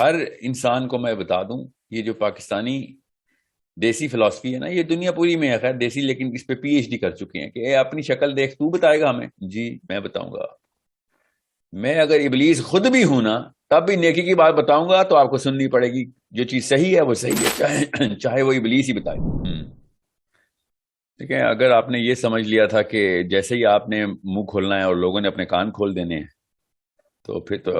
ہر انسان کو میں بتا دوں، یہ جو پاکستانی دیسی فلسفی ہے نا، یہ دنیا پوری میں ہے خیر دیسی، لیکن اس پہ پی ایچ ڈی کر چکے ہیں کہ اے اپنی شکل دیکھ، تو بتائے گا ہمیں؟ جی میں بتاؤں گا۔ میں اگر ابلیس خود بھی ہوں نا، تب بھی نیکی کی بات بتاؤں گا تو آپ کو سننی پڑے گی۔ جو چیز صحیح ہے وہ صحیح ہے، چاہے وہ ابلیس ہی بتائے۔ ٹھیک ہے، اگر آپ نے یہ سمجھ لیا تھا کہ جیسے ہی آپ نے منہ کھولنا ہے اور لوگوں نے اپنے کان کھول دینے ہیں، تو پھر تو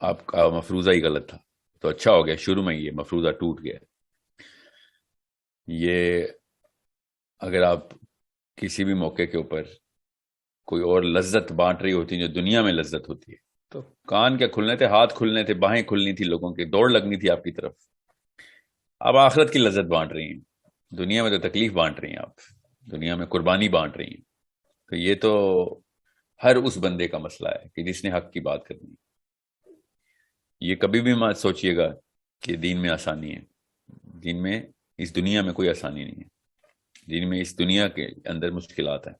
آپ کا مفروضہ ہی غلط تھا۔ تو اچھا ہو گیا شروع میں یہ مفروضہ ٹوٹ گیا۔ یہ اگر آپ کسی بھی موقع کے اوپر کوئی اور لذت بانٹ رہی ہوتی جو دنیا میں لذت ہوتی ہے، تو کان کیا کھلنے تھے، ہاتھ کھلنے تھے، باہیں کھلنی تھی، لوگوں کی دوڑ لگنی تھی آپ کی طرف۔ آپ آخرت کی لذت بانٹ رہی ہیں، دنیا میں تو تکلیف بانٹ رہی ہیں، آپ دنیا میں قربانی بانٹ رہی ہیں۔ تو یہ تو ہر اس بندے کا مسئلہ ہے کہ جس نے حق کی بات کرنی ہے۔ یہ کبھی بھی مت سوچئے گا کہ دین میں آسانی ہے۔ دین میں، اس دنیا میں کوئی آسانی نہیں ہے، دین میں اس دنیا کے اندر مشکلات ہیں۔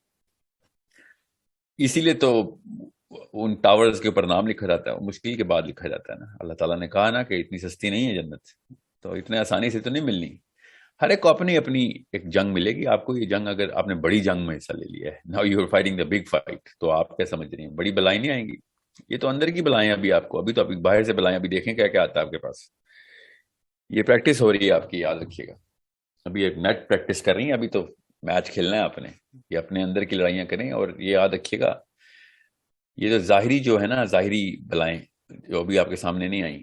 اسی لیے تو ان ٹاورز کے اوپر نام لکھا جاتا ہے، مشکل کے بعد لکھا جاتا ہے نا۔ اللہ تعالیٰ نے کہا نا کہ اتنی سستی نہیں ہے جنت، تو اتنے آسانی سے تو نہیں ملنی۔ ہر ایک کو اپنی اپنی ایک جنگ ملے گی۔ آپ کو یہ جنگ، اگر آپ نے بڑی جنگ میں حصہ لے لیا ہے، now you are fighting the big fight, تو آپ کیا سمجھ رہی ہیں بڑی بلائیں نہیں آئیں گی؟ یہ تو اندر کی بلائیں ابھی آپ کو، ابھی تو ابھی باہر سے بلائیں، ابھی دیکھیں کیا کیا آتا ہے آپ کے پاس۔ یہ پریکٹس ہو رہی ہے آپ کی، یاد رکھیے گا۔ ابھی ایک نیٹ پریکٹس کر رہی ہیں، ابھی تو میچ کھیلنا ہے آپ نے۔ یہ اپنے اندر کی لڑائیاں کریں، اور یہ یاد رکھیے گا، یہ جو ظاہری جو ہے نا، ظاہری بلائیں جو ابھی آپ کے سامنے نہیں آئیں،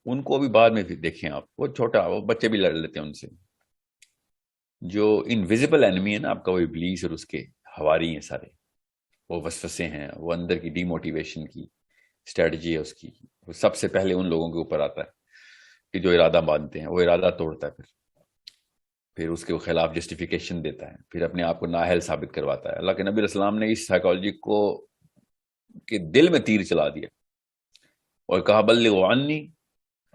ان کو ابھی بعد میں دیکھیں آپ۔ وہ چھوٹا، وہ بچے بھی لڑ لیتے ہیں ان سے۔ جو انویزیبل انیمی ہے نا آپ کا، وہ ابلیس اور اس کے حواری ہیں سارے، وہ وسوسے ہیں، وہ اندر کی ڈی موٹیویشن کی اسٹریٹجی ہے اس کی۔ وہ سب سے پہلے ان لوگوں کے اوپر آتا ہے کہ جو ارادہ باندھتے ہیں، وہ ارادہ توڑتا ہے، پھر اس کے خلاف جسٹیفیکیشن دیتا ہے، پھر اپنے آپ کو نااہل ثابت کرواتا ہے۔ اللہ کے نبی علیہ السلام نے اس سائیکالوجی کو کہ دل میں تیر چلا دیا اور کہا بلغوا عنی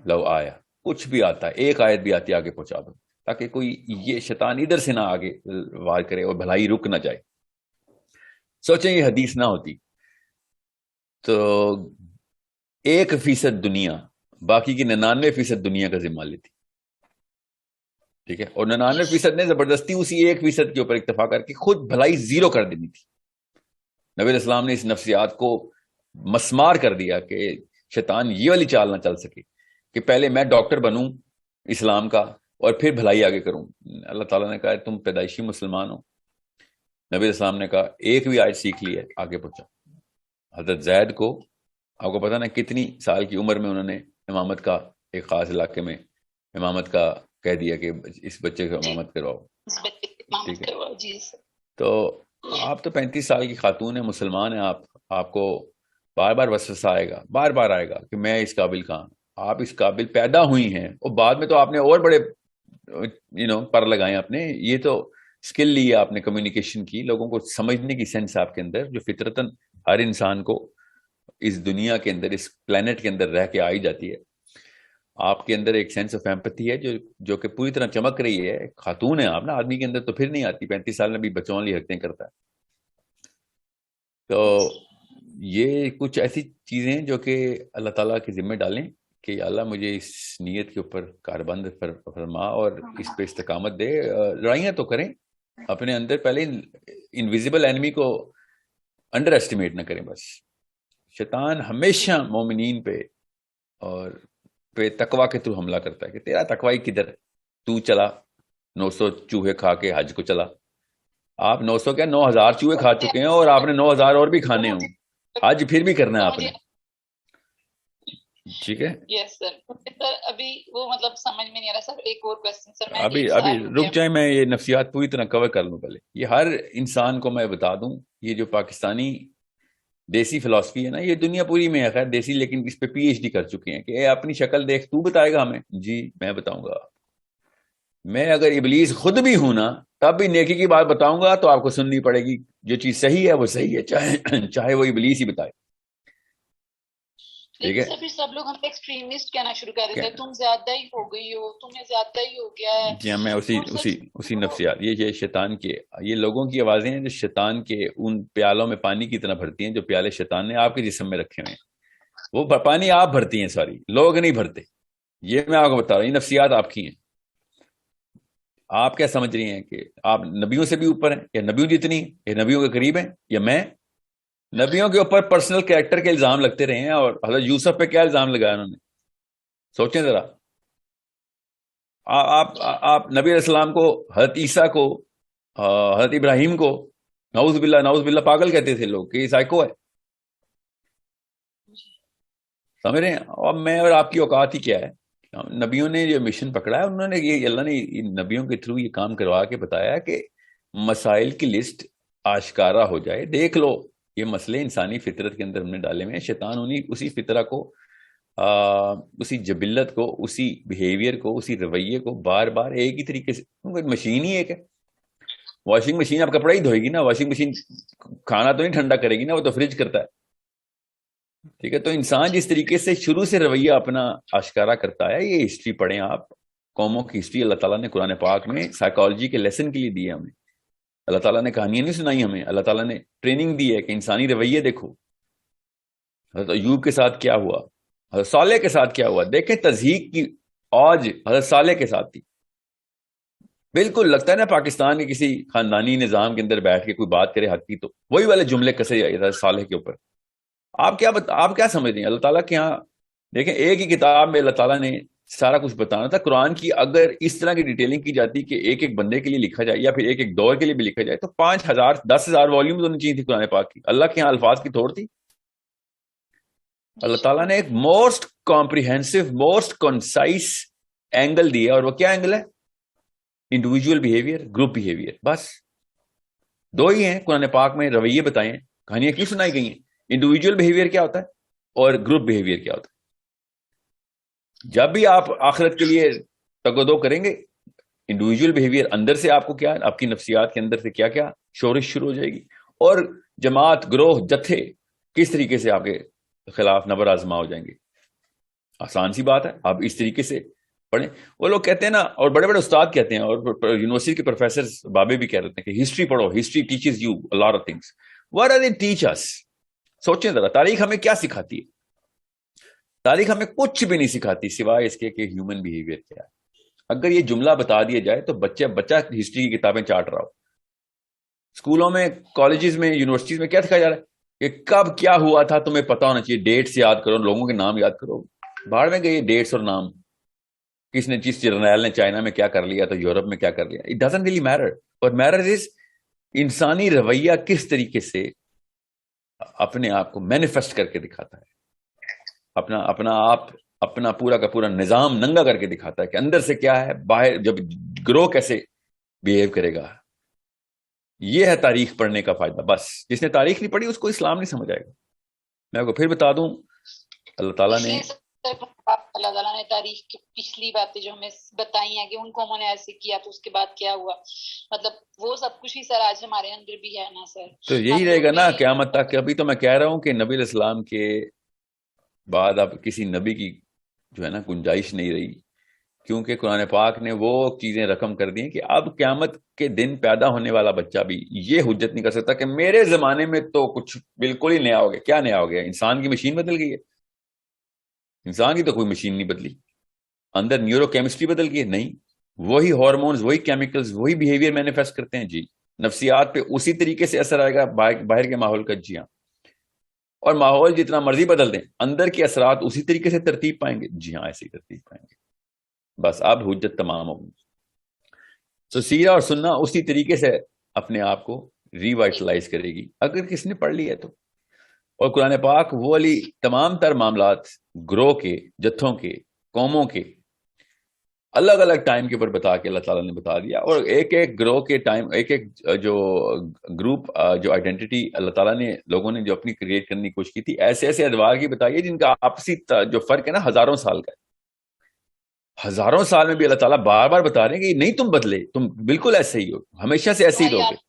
لو آیا، کچھ بھی آتا ہے، ایک آیت بھی آتی ہے آگے پہنچا دو، تاکہ کوئی یہ شیطان ادھر سے نہ آگے وار کرے اور بھلائی رک نہ جائے۔ سوچیں یہ حدیث نہ ہوتی تو 1% دنیا، باقی کی 99% دنیا کا ذمہ لیتی، ٹھیک ہے؟ اور 99% نے زبردستی اسی 1% کے اوپر اکتفا کر کے خود بھلائی زیرو کر دینی تھی۔ نبی علیہ السلام نے اس نفسیات کو مسمار کر دیا کہ شیطان یہ والی چال نہ چل سکے کہ پہلے میں ڈاکٹر بنوں اسلام کا اور پھر بھلائی آگے کروں۔ اللہ تعالیٰ نے کہا تم پیدائشی مسلمان ہو۔ نبی علیہ السلام نے کہا ایک بھی آیت سیکھ لی ہے، آگے پہنچا۔ حضرت زید کو، آپ کو پتا نا کتنی سال کی عمر میں انہوں نے امامت کا، ایک خاص علاقے میں امامت کا کہہ دیا کہ اس بچے کو امامت کرواؤ، ٹھیک ہے؟ تو آپ تو 35 سال کی خاتون ہیں، مسلمان ہیں، آپ کو بار بار وسوسہ آئے گا، بار بار آئے گا کہ میں اس قابل کہاں۔ آپ اس قابل پیدا ہوئی ہیں، اور بعد میں تو آپ نے اور بڑے پر لگائے اپنے۔ یہ تو اسکل لی ہے آپ نے، کمیونیکیشن کی، لوگوں کو سمجھنے کی سینس آپ کے اندر، جو فطرتاً ہر انسان کو اس دنیا کے اندر، اس پلانٹ کے اندر رہ کے آئی جاتی ہے۔ آپ کے اندر ایک سینس آف ایمپتھی ہے جو کہ پوری طرح چمک رہی ہے۔ خاتون ہے آپ نا، آدمی کے اندر تو پھر نہیں آتی، 35 سال میں بھی بچوں والی حرکتیں کرتا ہے۔ تو یہ کچھ ایسی چیزیں جو کہ اللہ تعالیٰ کے ذمہ ڈالیں کہ یا اللہ مجھے اس نیت کے اوپر کاربند فرما اور اس پہ استقامت دے۔ لڑائیاں تو کریں اپنے اندر، پہلے انویزیبل اینمی کو انڈر ایسٹیمیٹ نہ کریں۔ بس شیطان ہمیشہ مومنین پہ اور پہ تقوی کے تھرو حملہ کرتا ہے کہ تیرا تقوی کدھر، تو چلا 900 چوہے کھا کے حج کو چلا۔ آپ 900 کیا 9000 چوہے کھا چکے ہیں، اور آپ نے 9000 اور بھی کھانے ہوں، حج پھر بھی کرنا ہے آپ نے، ٹھیک ہے؟ یس سر۔ سر ابھی وہ مطلب سمجھ میں نہیں آ رہا سر، ایک اور کوسچن سر، میں ابھی رک جائیں، میں یہ نفسیات پوری طرح کور کر لوں پہلے۔ یہ ہر انسان کو میں بتا دوں، یہ جو پاکستانی دیسی فلسفی ہے نا، یہ دنیا پوری میں ہے خیر دیسی، لیکن اس پہ پی ایچ ڈی کر چکے ہیں کہ اے اپنی شکل دیکھ، تو بتائے گا ہمیں؟ جی میں بتاؤں گا۔ میں اگر ابلیس خود بھی ہوں نا، تب بھی نیکی کی بات بتاؤں گا تو آپ کو سننی پڑے گی۔ جو چیز صحیح ہے وہ صحیح ہے، چاہے وہ ابلیس ہی بتائے، ٹھیک ہے؟ پھر سب لوگ ہم ایکسٹریمسٹ کہنا شروع کر دیتے ہیں، تم زیادہ ہی ہو گئی ہو، تمہیں زیادہ ہی ہو گیا ہے۔ جی میں اسی نفسیات، یہ شیطان کے، یہ لوگوں کی آوازیں ہیں جو شیطان کے ان پیالوں میں پانی کی طرح بھرتی ہیں، جو پیالے شیطان نے آپ کے جسم میں رکھے ہوئے ہیں۔ وہ پانی آپ بھرتی ہیں، سوری لوگ نہیں بھرتے۔ یہ میں آپ کو بتا رہا ہوں، یہ نفسیات آپ کی ہیں. آپ کیا سمجھ رہی ہیں کہ آپ نبیوں سے بھی اوپر ہیں، یا نبیوں جتنی ہیں، یا نبیوں کے قریب ہیں، یا میں نبیوں کے اوپر پرسنل کریکٹر کے الزام لگتے رہے ہیں. اور حضرت یوسف پہ کیا الزام لگایا انہوں نے، سوچیں ذرا. آپ نبی علیہ السلام کو، حضرت عیسیٰ کو، حضرت ابراہیم کو نعوذ باللہ پاگل کہتے تھے لوگ کہ یہ سائیکو ہے. سمجھ رہے ہیں؟ اور میں اور آپ کی اوقات ہی کیا ہے. نبیوں نے جو مشن پکڑا ہے، انہوں نے یہ، اللہ نے نبیوں کے تھرو یہ کام کروا کے بتایا کہ مسائل کی لسٹ آشکارا ہو جائے. دیکھ لو یہ مسئلے انسانی فطرت کے اندر ہم نے ڈالے ہوئے ہیں. شیطان اسی فطرہ کو، اسی جبلت کو، اسی بیہیویئر کو، اسی رویے کو بار بار ایک ہی طریقے سے، مشین ہی ایک ہے. واشنگ مشین آپ کپڑا ہی دھوئے گی نا، واشنگ مشین کھانا تو نہیں ٹھنڈا کرے گی نا، وہ تو فریج کرتا ہے. ٹھیک ہے، تو انسان جس طریقے سے شروع سے رویہ اپنا آشکارا کرتا ہے، یہ ہسٹری پڑھیں آپ، قوموں کی ہسٹری اللہ تعالیٰ نے قرآن پاک میں سائیکالوجی کے لیسن کے لیے دی ہے ہمیں. اللہ تعالیٰ نے کہانیاں نہیں سنائی ہمیں، اللہ تعالیٰ نے ٹریننگ دی ہے کہ انسانی رویے دیکھو. حضرت ایوب کے ساتھ کیا ہوا، حضرت صالح کے ساتھ کیا ہوا. دیکھیں تضحیق کی اوج حضرت صالح کے ساتھ تھی. بالکل لگتا ہے نا پاکستان کے کسی خاندانی نظام کے اندر بیٹھ کے کوئی بات کرے حق کی تو وہی والے جملے کسے حضرت صالح کے اوپر. آپ کیا سمجھ رہے ہیں اللہ تعالیٰ کے یہاں؟ دیکھیں ایک ہی کتاب میں اللہ تعالیٰ نے سارا کچھ بتانا تھا. قرآن کی اگر اس طرح کی ڈیٹیلنگ کی جاتی کہ ایک ایک بندے کے لیے لکھا جائے یا پھر ایک ایک دور کے لیے بھی لکھا جائے، تو 5,000 10,000 والیوم ہونی چاہیے تھی قرآن پاک کی. اللہ کے یہاں الفاظ کی تھوڑ تھی. اللہ تعالیٰ نے ایک most comprehensive, most concise angle دیا، اور وہ کیا اینگل ہے؟ Individual behaviour, group behaviour. بس دو ہی ہیں قرآن پاک میں رویے بتائے ہیں. کہانیاں کیوں سنائی گئی ہیں؟ انڈیویجول بیہیویئر کیا ہوتا ہے اور گروپ بیہیویئر کیا ہوتا ہے. جب بھی آپ آخرت کے لیے تگودو کریں گے، انڈیویجول بیہیویئر اندر سے آپ کو کیا، آپ کی نفسیات کے اندر سے کیا کیا شورش شروع ہو جائے گی، اور جماعت، گروہ، جتھے کس طریقے سے آپ کے خلاف نبر آزما ہو جائیں گے. آسان سی بات ہے، آپ اس طریقے سے پڑھیں. وہ لوگ کہتے ہیں نا، اور بڑے بڑے استاد کہتے ہیں، اور یونیورسٹی کے پروفیسر بابے بھی کہہ رہے ہیں کہ ہسٹری پڑھو، history teaches you a lot of things. What are they teach us؟ سوچیں ذرا، تاریخ ہمیں کیا سکھاتی ہے؟ تاریخ ہمیں کچھ بھی نہیں سکھاتی سوائے اس کے کہ ہیومن بیہیویئر کیا ہے. اگر یہ جملہ بتا دیا جائے تو بچہ ہسٹری کی کتابیں چاٹ رہا ہو. اسکولوں میں، کالجز میں، یونیورسٹیز میں کیا سکھایا جا رہا ہے کہ کب کیا ہوا تھا تمہیں پتا ہونا چاہیے. ڈیٹس یاد کرو، لوگوں کے نام یاد کرو. باہر میں گئے ڈیٹس اور نام، کس نے، چیز جرنیل نے چائنا میں کیا کر لیا تو یورپ میں کیا کر لیا. It doesn't really metre. اور میٹر از انسانی رویہ کس طریقے سے اپنے آپ کو مینیفیسٹ کر کے دکھاتا ہے، اپنا آپ، اپنا پورا کا پورا نظام ننگا کر کے دکھاتا ہے کہ اندر سے کیا ہے، باہر جب گروہ کیسے بیہیو کرے گا. یہ ہے تاریخ پڑھنے کا فائدہ. بس جس نے تاریخ نہیں پڑھی اس کو اسلام نہیں سمجھ آئے گا. میں آپ کو پھر بتا دوں، اللہ تعالیٰ نے، اللہ تعالیٰ نے تاریخ کی پچھلی باتیں جو ہمیں بتائی ہیں کہ ان قوموں نے ایسے کیا تو اس کے بعد کیا ہوا، مطلب وہ سب کچھ ہی سر آج ہمارے اندر بھی ہے نا سر. تو یہی رہے گا نا قیامت تک. ابھی تو میں کہہ رہا ہوں کہ نبی علیہ السلام کے بعد اب کسی نبی کی جو ہے نا گنجائش نہیں رہی، کیونکہ قرآن پاک نے وہ چیزیں رقم کر دی ہیں کہ اب قیامت کے دن پیدا ہونے والا بچہ بھی یہ حجت نہیں کر سکتا کہ میرے زمانے میں تو کچھ بالکل ہی نیا ہو گیا. کیا نیا ہو گیا؟ انسان کی مشین بدل گئی ہے. انسان کی تو کوئی مشین نہیں بدلی. اندر نیورو کیمسٹری بدل گئی ہے؟ نہیں. وہی ہارمونز، وہی کیمیکلز، وہی بیہیویئر مینیفیسٹ کرتے ہیں. جی نفسیات پہ اسی طریقے سے اثر آئے گا باہر کے ماحول کا. جی ہاں. اور ماحول جتنا مرضی بدل دیں، اندر کے اثرات اسی طریقے سے ترتیب پائیں گے. جی ہاں، ایسی ترتیب پائیں گے. بس اب حجت تمام ہوگی. تو سیرہ اور سننا اسی طریقے سے اپنے آپ کو ریوائٹلائز کرے گی اگر کس نے پڑھ لی ہے تو. اور قرآن پاک وہ علی تمام تر معاملات گروہ کے، جتھوں کے، قوموں کے الگ الگ ٹائم کے اوپر بتا کے اللہ تعالیٰ نے بتا دیا. اور ایک ایک گروہ کے ٹائم، ایک ایک جو گروپ، جو آئیڈینٹی اللہ تعالیٰ نے لوگوں نے جو اپنی کریٹ کرنے کی کوشش کی تھی، ایسے ایسے ادوار کی بتائی ہے جن کا آپسی جو فرق ہے نا ہزاروں سال کا ہے. ہزاروں سال میں بھی اللہ تعالیٰ بار بار بتا رہے ہیں کہ نہیں تم بدلے، تم بالکل ایسے ہی ہو، ہمیشہ سے ایسے ہی رہو گے.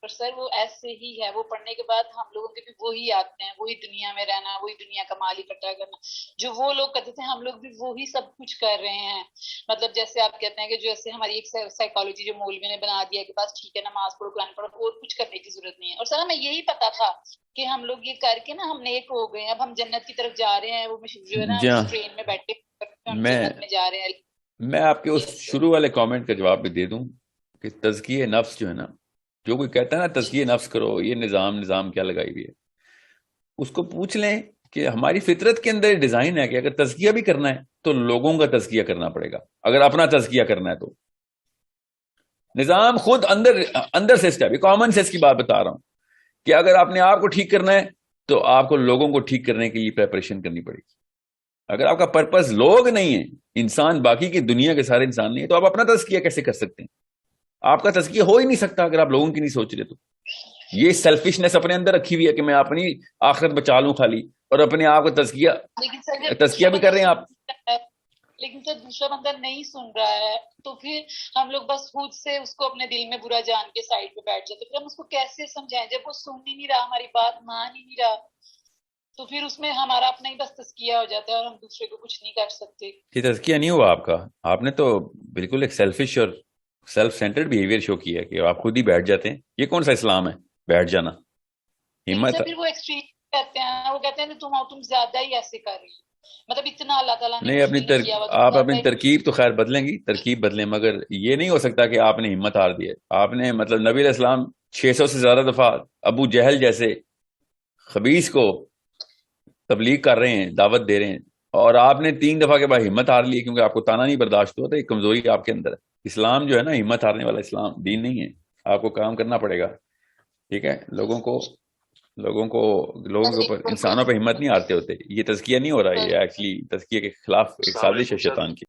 سر وہ ایسے ہی ہے. وہ پڑھنے کے بعد ہم لوگوں کے بھی وہی آتے ہیں، وہی دنیا میں رہنا، وہی دنیا کا مال اکٹھا کرنا جو وہ لوگ کرتے تھے، ہم لوگ بھی وہی سب کچھ کر رہے ہیں. مطلب جیسے آپ کہتے ہیں کہ جیسے ہماری ایک سائیکالوجی جو مولوی نے بنا دیا کہ بس ٹھیک ہے نماز پڑھو، قرآن پڑھو، اور کچھ کرنے کی ضرورت نہیں ہے. اور سر ہمیں یہی پتا تھا کہ ہم لوگ یہ کر کے نا ہم نیک ہو گئے، اب ہم جنت کی طرف جا رہے ہیں. وہ جو ہے نا ٹرین میں بیٹھے ہم میں جنت میں جا رہے ہیں. میں آپ کے اس شروع والے کامنٹ کا جواب بھی دے دوں کہ تزکیہ نفس جو ہے نا، جو کوئی کہتا ہے نا تزکیہ نفس کرو، یہ نظام کیا لگائی ہوئی ہے، اس کو پوچھ لیں کہ ہماری فطرت کے اندر ڈیزائن ہے کہ اگر تزکیہ بھی کرنا ہے تو لوگوں کا تزکیہ کرنا پڑے گا. اگر اپنا تزکیہ کرنا ہے تو نظام خود اندر سے اسٹیپ، کامن سینس کی بات بتا رہا ہوں کہ اگر آپ نے آپ کو ٹھیک کرنا ہے تو آپ کو لوگوں کو ٹھیک کرنے کے لیے پریپریشن کرنی پڑے گی. اگر آپ کا پرپز لوگ نہیں ہے، انسان، باقی کی دنیا کے سارے انسان نہیں ہے، تو آپ اپنا تزکیہ کیسے کر سکتے ہیں؟ آپ کا تزکیہ ہو ہی نہیں سکتا اگر آپ لوگوں کی نہیں سوچ رہے. تو یہ سیلفشنس اپنے اندر رکھی ہوئی ہے کہ میں اپنی آخرت بچا لوں خالی، اور اپنے آپ کو تزکیہ بھی کر رہے ہیں آپ. لیکن سر دوسرا بندہ نہیں سن رہا ہے تو پھر ہم لوگ بس خود سے اس کو اپنے دل میں برا جان کے سائڈ پہ بیٹھ جاتے. پھر ہم اس کو کیسے سمجھائیں جب وہ سن ہی نہیں رہا، ہماری بات مان ہی نہیں رہا؟ تو پھر اس میں ہمارا اپنا ہی بس تزکیہ ہو جاتا ہے اور ہم دوسرے کو کچھ نہیں کر سکتے. یہ تزکیہ نہیں ہوا آپ کا، آپ نے تو بالکل ایک سیلفش اور سیلف سینٹرڈ بیہیویئر شو کیا کہ آپ خود ہی بیٹھ جاتے ہیں. یہ کون سا اسلام ہے بیٹھ جانا؟ ہمت. پھر وہ ایکسٹریم کہتے ہیں، وہ کہتے ہیں تم زیادہ ہی ایسے کر رہی، مطلب اتنا اللہ تعالیٰ نے نہیں، آپ اپنی ترکیب تو خیر بدلیں گی، ترکیب بدلیں، مگر یہ نہیں ہو سکتا کہ آپ نے ہمت ہار دی ہے. آپ نے مطلب نبی علیہ السلام 600 سے زیادہ دفعہ ابو جہل جیسے خبیث کو تبلیغ کر رہے ہیں، دعوت دے رہے ہیں، اور آپ نے 3 دفعہ کے بعد ہمت ہار لی کیونکہ آپ کو تانا نہیں برداشت ہوتا. ایک کمزوری آپ کے اندر ہے. اسلام جو ہے نا ہمت ہارنے والا اسلام دین نہیں ہے. آپ کو کام کرنا پڑے گا. ٹھیک ہے، لوگوں کے اوپر، انسانوں پہ ہمت نہیں ہارتے ہوتے. یہ تزکیہ نہیں ہو رہا ہے، یہ ایکچولی تزکیہ کے خلاف ایک سازش ہے شیطان کی.